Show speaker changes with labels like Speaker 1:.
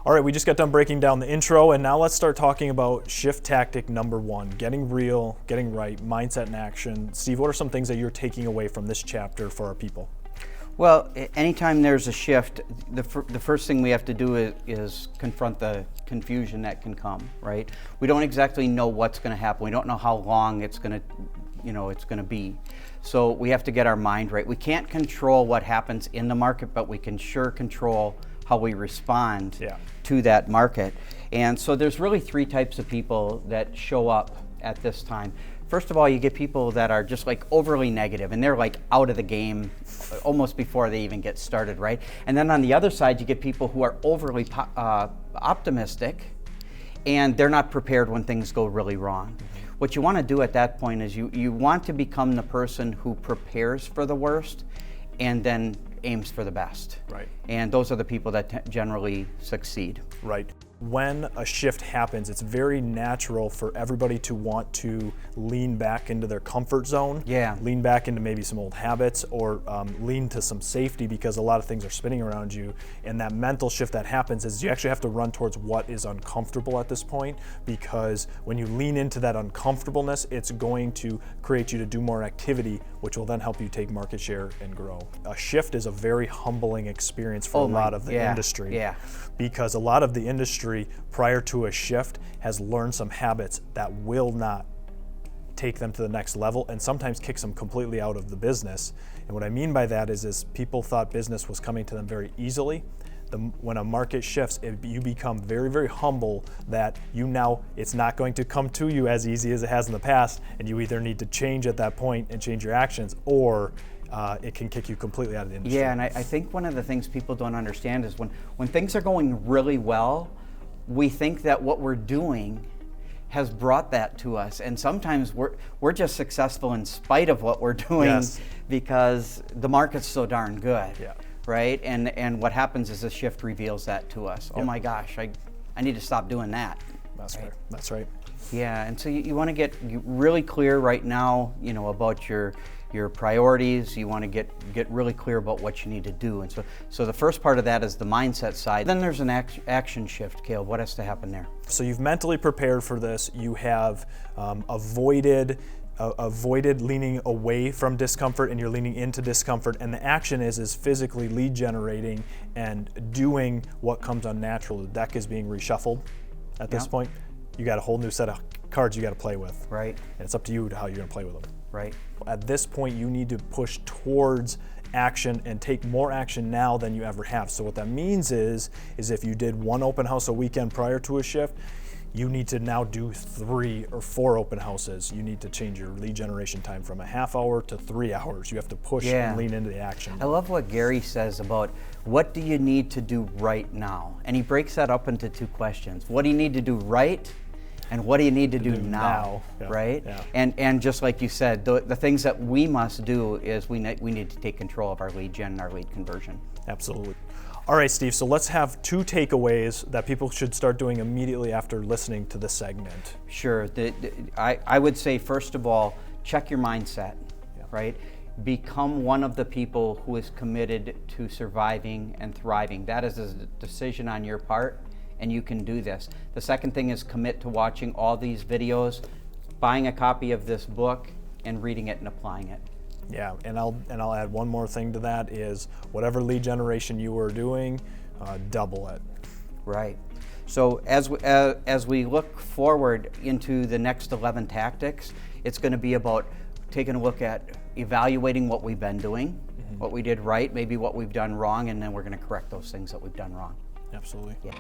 Speaker 1: All right, we just got done breaking down the intro, and now let's start talking about shift tactic number 1, getting real, getting right, mindset and action. Steve, what are some things that you're taking away from this chapter for our people?
Speaker 2: Well, anytime there's a shift, the first thing we have to do is confront the confusion that can come, right? We don't exactly know what's going to happen. We don't know how long it's going to be. So we have to get our mind right. We can't control what happens in the market, but we can sure control how we respond to that market. And so there's really 3 types of people that show up at this time. First of all, you get people that are just like overly negative, and they're like out of the game almost before they even get started, right? And then on the other side, you get people who are overly optimistic, and they're not prepared when things go really wrong. What you want to do at that point is you want to become the person who prepares for the worst and then aims for the best.
Speaker 1: Right.
Speaker 2: And those are the people that generally succeed.
Speaker 1: Right. When a shift happens, it's very natural for everybody to want to lean back into their comfort zone, lean back into maybe some old habits, or lean to some safety because a lot of things are spinning around you. And that mental shift that happens is you actually have to run towards what is uncomfortable at this point, because when you lean into that uncomfortableness, it's going to create you to do more activity, which will then help you take market share and grow. A shift is a very humbling experience for a lot of the industry, because a lot of the industry prior to a shift has learned some habits that will not take them to the next level and sometimes kicks them completely out of the business. And what I mean by that is people thought business was coming to them very easily. When a market shifts, you become very, very humble that it's not going to come to you as easy as it has in the past, and you either need to change at that point and change your actions, or it can kick you completely out of the industry.
Speaker 2: Yeah, and I think one of the things people don't understand is when things are going really well, we think that what we're doing has brought that to us, and sometimes we're just successful in spite of what we're doing because the market's so darn good, right? And what happens is the shift reveals that to us. Oh my gosh, I need to stop doing that.
Speaker 1: That's right. That's right.
Speaker 2: Yeah, and so you want to get really clear right now, about your priorities. You want to get really clear about what you need to do. And so the first part of that is the mindset side. Then there's an action shift, Caleb. What has to happen there?
Speaker 1: So you've mentally prepared for this. You have avoided leaning away from discomfort, and you're leaning into discomfort. And the action is physically lead generating and doing what comes unnatural. The deck is being reshuffled at this point. You got a whole new set of cards you got to play with.
Speaker 2: Right.
Speaker 1: And it's up to you how you're going to play with them.
Speaker 2: Right.
Speaker 1: At this point, you need to push towards action and take more action now than you ever have. So what that means is if you did 1 open house a weekend prior to a shift, you need to now do 3 or 4 open houses. You need to change your lead generation time from a half hour to 3 hours. You have to push and lean into the action.
Speaker 2: I love what Gary says about what do you need to do right now? And he breaks that up into 2 questions. What do you need to do right? And what do you need to do now, right?
Speaker 1: Yeah.
Speaker 2: And just like you said, the things that we must do is we need to take control of our lead gen and our lead conversion.
Speaker 1: Absolutely. All right, Steve, so let's have 2 takeaways that people should start doing immediately after listening to this segment.
Speaker 2: Sure. I would say, first of all, check your mindset, right? Become one of the people who is committed to surviving and thriving. That is a decision on your part, and you can do this. The second thing is commit to watching all these videos, buying a copy of this book, and reading it and applying it.
Speaker 1: Yeah, and I'll add one more thing to that is whatever lead generation you were doing, double it.
Speaker 2: Right. So as we look forward into the next 11 tactics, it's going to be about taking a look at evaluating what we've been doing, what we did right, maybe what we've done wrong, and then we're going to correct those things that we've done wrong.
Speaker 1: Absolutely.
Speaker 2: Yeah.